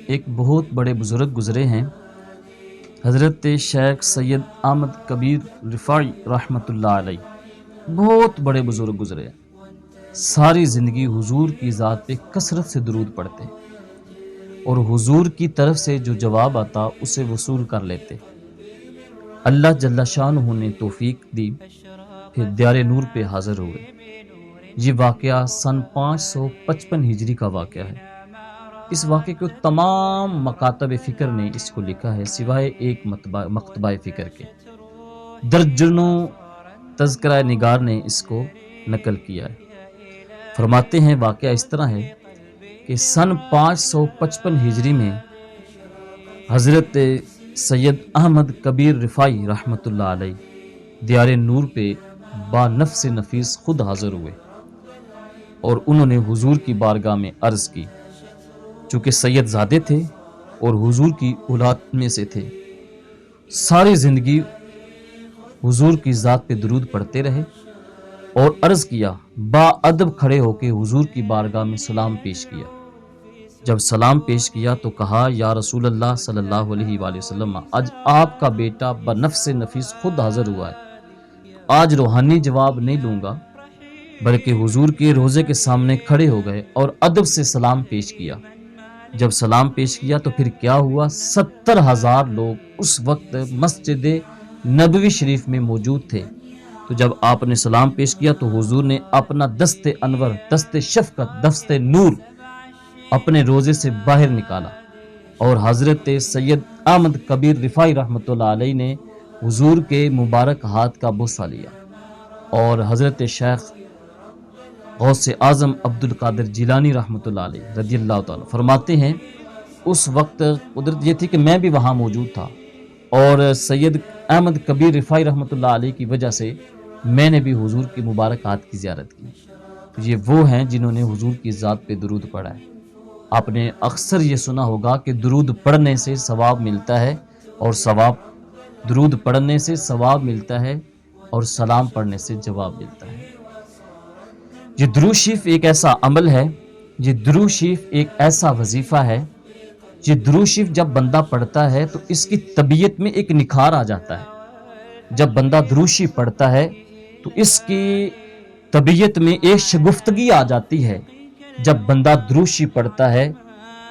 ایک بہت بڑے بزرگ گزرے ہیں، حضرت شیخ سید احمد کبیر رفاعی رحمۃ اللہ علیہ۔ بہت بڑے بزرگ گزرے ہیں، ساری زندگی حضور کی ذات پہ کثرت سے درود پڑھتے اور حضور کی طرف سے جو جواب آتا اسے وصول کر لیتے۔ اللہ جل شانہ نے توفیق دی، پھر دیار نور پہ حاضر ہوئے۔ یہ واقعہ سن 555 ہجری کا واقعہ ہے۔ اس واقعے کو تمام مکاتب فکر نے اس کو لکھا ہے سوائے ایک مکتبہ فکر کے۔ درجنوں تذکرہ نگار نے اس کو نقل کیا ہے۔ فرماتے ہیں واقعہ اس طرح ہے کہ سن 555 ہجری میں حضرت سید احمد کبیر رفاعی رحمۃ اللہ علیہ دیار نور پہ با نفس نفیس خود حاضر ہوئے اور انہوں نے حضور کی بارگاہ میں عرض کی۔ چونکہ سید زادے تھے اور حضور کی اولاد میں سے تھے، ساری زندگی حضور کی ذات پہ درود پڑھتے رہے اور عرض کیا، با ادب کھڑے ہو کے حضور کی بارگاہ میں سلام پیش کیا۔ جب سلام پیش کیا تو کہا، یا رسول اللہ صلی اللہ علیہ وآلہ وسلم، آج آپ کا بیٹا بنفس نفیس خود حاضر ہوا ہے، آج روحانی جواب نہیں لوں گا بلکہ حضور کے روضے کے سامنے کھڑے ہو گئے اور ادب سے سلام پیش کیا۔ جب سلام پیش کیا تو پھر کیا ہوا، 70,000 لوگ اس وقت مسجد نبوی شریف میں موجود تھے۔ تو جب آپ نے سلام پیش کیا تو حضور نے اپنا دست انور، دست شفقت، دست نور اپنے روزے سے باہر نکالا اور حضرت سید احمد کبیر رفاعی رحمۃ اللہ علیہ نے حضور کے مبارک ہاتھ کا بوسہ لیا اور حضرت شیخ غوث اعظم عبد القادر جیلانی رحمۃ اللہ علیہ رضی اللہ تعالیٰ فرماتے ہیں، اس وقت قدرت یہ تھی کہ میں بھی وہاں موجود تھا اور سید احمد کبیر رفاعی رحمۃ اللہ علیہ کی وجہ سے میں نے بھی حضور کی مبارک ہاتھ کی زیارت کی۔ تو یہ وہ ہیں جنہوں نے حضور کی ذات پہ درود پڑھا ہے۔ آپ نے اکثر یہ سنا ہوگا کہ درود پڑھنے سے ثواب ملتا ہے اور درود پڑھنے سے ثواب ملتا ہے اور سلام پڑھنے سے جواب ملتا ہے۔ یہ درود شریف ایک ایسا عمل ہے، یہ درود شریف ایک ایسا وظیفہ ہے، یہ درود شریف جب بندہ پڑھتا ہے تو اس کی طبیعت میں ایک نکھار آ جاتا ہے۔ جب بندہ درود شریف پڑھتا ہے تو اس کی طبیعت میں ایک شگفتگی آ جاتی ہے۔ جب بندہ درود شریف پڑھتا ہے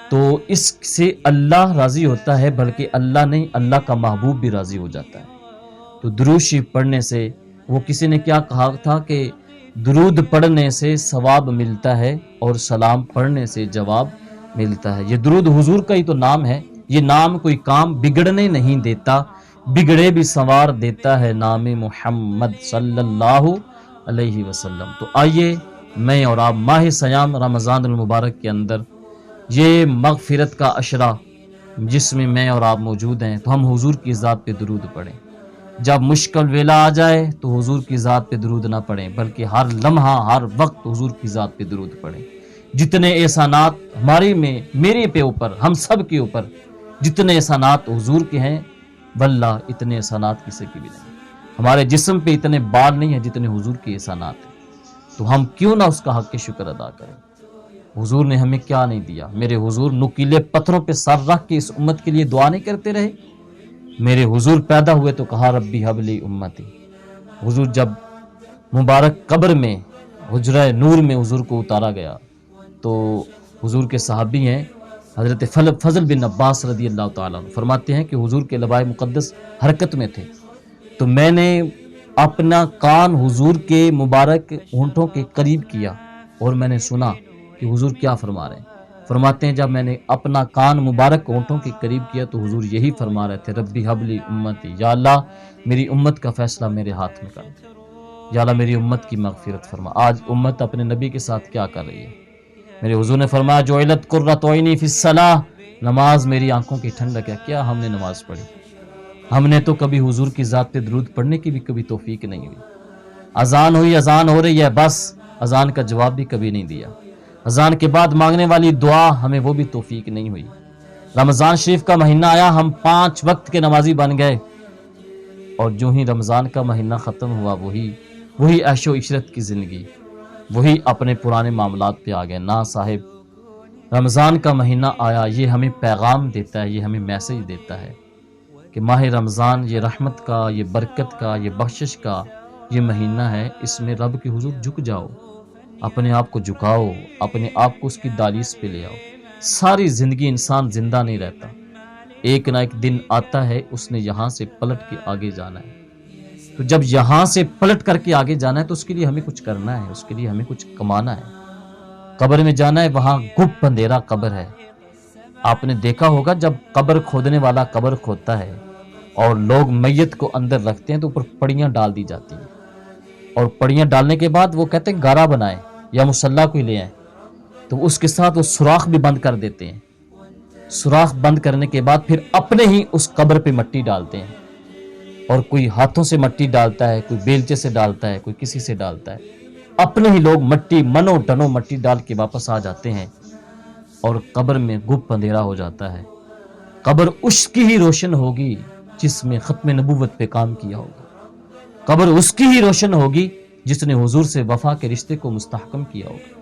تو اس سے اللہ راضی ہوتا ہے، بلکہ اللہ نہیں، اللہ کا محبوب بھی راضی ہو جاتا ہے۔ تو درود شریف پڑھنے سے، وہ کسی نے کیا کہا تھا کہ درود پڑھنے سے ثواب ملتا ہے اور سلام پڑھنے سے جواب ملتا ہے۔ یہ درود حضور کا ہی تو نام ہے، یہ نام کوئی کام بگڑنے نہیں دیتا، بگڑے بھی سنوار دیتا ہے نام محمد صلی اللہ علیہ وسلم۔ تو آئیے میں اور آپ ماہ سیام رمضان المبارک کے اندر یہ مغفرت کا عشرہ جس میں میں اور آپ موجود ہیں، تو ہم حضور کی ذات پہ درود پڑھیں۔ جب مشکل ویلا آ جائے تو حضور کی ذات پہ درود نہ پڑھیں بلکہ ہر لمحہ ہر وقت حضور کی ذات پہ درود پڑھیں۔ جتنے احسانات ہمارے میں، میرے پہ اوپر، ہم سب کے اوپر جتنے احسانات حضور کے ہیں، واللہ اتنے احسانات کسی کے بھی نہیں۔ ہمارے جسم پہ اتنے بال نہیں ہیں جتنے حضور کے احسانات ہیں، تو ہم کیوں نہ اس کا حق شکر ادا کریں۔ حضور نے ہمیں کیا نہیں دیا؟ میرے حضور نکیلے پتھروں پہ سر رکھ کے اس امت کے لیے دعا نہیں کرتے رہے؟ میرے حضور پیدا ہوئے تو کہا، ربی حب لی امتی۔ حضور جب مبارک قبر میں حجرہ نور میں حضور کو اتارا گیا تو حضور کے صحابی ہیں حضرت فضل بن عباس رضی اللہ تعالیٰ عنہ فرماتے ہیں کہ حضور کے لبائے مقدس حرکت میں تھے، تو میں نے اپنا کان حضور کے مبارک ہونٹوں کے قریب کیا اور میں نے سنا کہ حضور کیا فرما رہے ہیں۔ فرماتے ہیں جب میں نے اپنا کان مبارک ہونٹوں کے قریب کیا تو حضور یہی فرما رہے تھے، ربی حب لی امتی، یا اللہ میری امت کا فیصلہ میرے ہاتھ میں کر دے، یا اللہ میری امت کی مغفرت فرما۔ آج امت اپنے نبی کے ساتھ کیا کر رہی ہے؟ میرے حضور نے فرمایا، جعلت قرۃ عینی فی الصلاۃ، نماز میری آنکھوں کی ٹھنڈک ہے۔ کیا ہم نے نماز پڑھی؟ ہم نے تو کبھی حضور کی ذات پہ درود پڑھنے کی بھی کبھی توفیق نہیں ہوئی۔ اذان ہوئی، اذان ہو رہی ہے، بس اذان کا جواب بھی کبھی نہیں دیا۔ اذان کے بعد مانگنے والی دعا ہمیں وہ بھی توفیق نہیں ہوئی۔ رمضان شریف کا مہینہ آیا، ہم 5 وقت کے نمازی بن گئے، اور جو ہی رمضان کا مہینہ ختم ہوا وہی عیش و عشرت کی زندگی، وہی اپنے پرانے معاملات پہ آ گئے۔ نہ صاحب رمضان کا مہینہ آیا، یہ ہمیں پیغام دیتا ہے، یہ ہمیں میسج دیتا ہے کہ ماہ رمضان یہ رحمت کا، یہ برکت کا، یہ بخشش کا یہ مہینہ ہے، اس میں رب کے حضور جھک جاؤ، اپنے آپ کو جھکاؤ، اپنے آپ کو اس کی دہلیز پہ لے آؤ۔ ساری زندگی انسان زندہ نہیں رہتا، ایک نہ ایک دن آتا ہے اس نے یہاں سے پلٹ کے آگے جانا ہے۔ تو جب یہاں سے پلٹ کر کے آگے جانا ہے تو اس کے لیے ہمیں کچھ کرنا ہے، اس کے لیے ہمیں کچھ کمانا ہے۔ قبر میں جانا ہے، وہاں گپ اندھیرا قبر ہے۔ آپ نے دیکھا ہوگا جب قبر کھودنے والا قبر کھودتا ہے اور لوگ میت کو اندر رکھتے ہیں تو اوپر پڑیاں ڈال دی جاتی ہیں، اور پڑیاں ڈالنے کے بعد وہ کہتے ہیں گارا بنائیں یا مصلی کوئی لے آئیں، تو اس کے ساتھ وہ سوراخ بھی بند کر دیتے ہیں۔ سوراخ بند کرنے کے بعد پھر اپنے ہی اس قبر پہ مٹی ڈالتے ہیں، اور کوئی ہاتھوں سے مٹی ڈالتا ہے، کوئی بیلچے سے ڈالتا ہے، کوئی کسی سے ڈالتا ہے، اپنے ہی لوگ مٹی منو ٹنو مٹی ڈال کے واپس آ جاتے ہیں، اور قبر میں گپ اندھیرا ہو جاتا ہے۔ قبر اس کی ہی روشن ہوگی جس میں ختم نبوت پہ کام کیا ہوگا، قبر اس کی ہی روشن ہوگی جس نے حضور سے وفا کے رشتے کو مستحکم کیا ہوگا۔